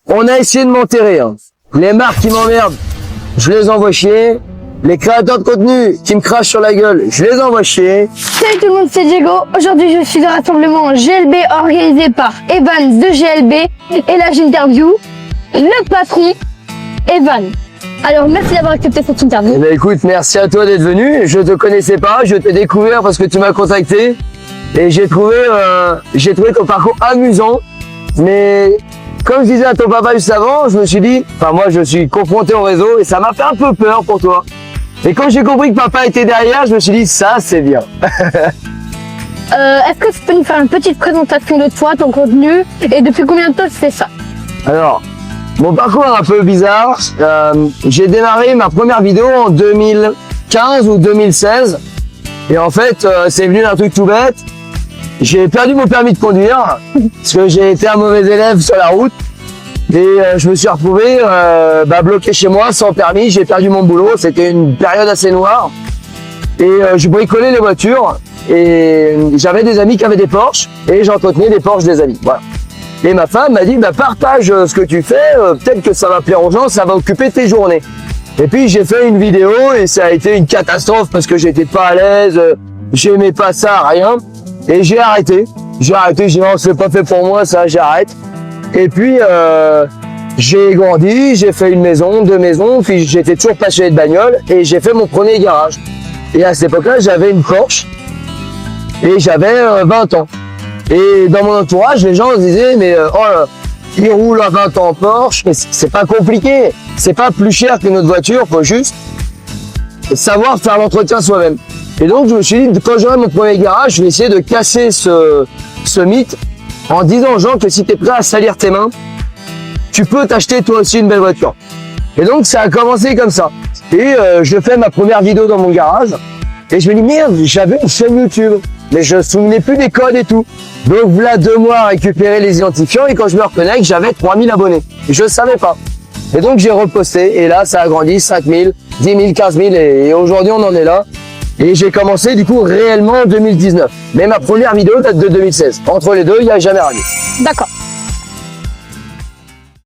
On a essayé de m'enterrer. Hein. Les marques qui m'emmerdent, je les envoie chier. Les créateurs de contenu qui me crachent sur la gueule, je les envoie chier. Salut tout le monde, c'est Diego. Aujourd'hui, je suis au rassemblement GLB organisé par Evan de GLB. Et là, j'interview le patron, Evan. Alors, merci d'avoir accepté cette interview. Eh ben, écoute, merci à toi d'être venu. Je te connaissais pas, je t'ai découvert parce que tu m'as contacté. Et j'ai trouvé ton parcours amusant. Mais comme je disais à ton papa juste avant, je me suis dit, enfin moi je suis confronté au réseau et ça m'a fait un peu peur pour toi. Et quand j'ai compris que papa était derrière, je me suis dit, ça c'est bien. Est-ce que tu peux nous faire une petite présentation de toi, ton contenu, et depuis combien de temps tu fais ça? Alors, mon parcours est un peu bizarre. J'ai démarré ma première vidéo en 2015 ou 2016. Et en fait, c'est venu d'un truc tout bête. J'ai perdu mon permis de conduire parce que j'ai été un mauvais élève sur la route. Et je me suis retrouvé bloqué chez moi sans permis. J'ai perdu mon boulot. C'était une période assez noire. Et je bricolais les voitures. Et j'avais des amis qui avaient des Porsche. Et j'entretenais des Porsche des amis. Voilà. Et ma femme m'a dit, partage ce que tu fais. Peut-être que ça va plaire aux gens. Ça va occuper tes journées. Et puis j'ai fait une vidéo et ça a été une catastrophe parce que j'étais pas à l'aise. J'aimais pas ça, rien. Et j'ai arrêté. J'ai dit non, c'est pas fait pour moi, ça, j'arrête. Et puis, j'ai grandi, j'ai fait une maison, 2 maisons, puis j'étais toujours passionné de bagnole et j'ai fait mon premier garage. Et à cette époque-là, j'avais une Porsche et j'avais 20 ans. Et dans mon entourage, les gens se disaient, mais il roule à 20 ans en Porsche, mais c'est pas compliqué. C'est pas plus cher qu'une autre voiture, faut juste savoir faire l'entretien soi-même. Et donc, je me suis dit, quand j'aurai mon premier garage, je vais essayer de casser ce mythe en disant aux gens que si tu es prêt à salir tes mains, tu peux t'acheter toi aussi une belle voiture. Et donc, ça a commencé comme ça. Et je fais ma première vidéo dans mon garage et je me dis, merde, j'avais une chaîne YouTube, mais je ne me souvenais plus des codes et tout. Donc, voilà 2 mois à récupérer les identifiants et quand je me reconnecte, j'avais 3000 abonnés. Je ne savais pas. Et donc, j'ai reposté et là, ça a grandi 5000, 10 000, 15 000 et aujourd'hui, on en est là. Et j'ai commencé du coup réellement en 2019. Mais ma première vidéo date de 2016. Entre les deux, il n'y a jamais rien. D'accord.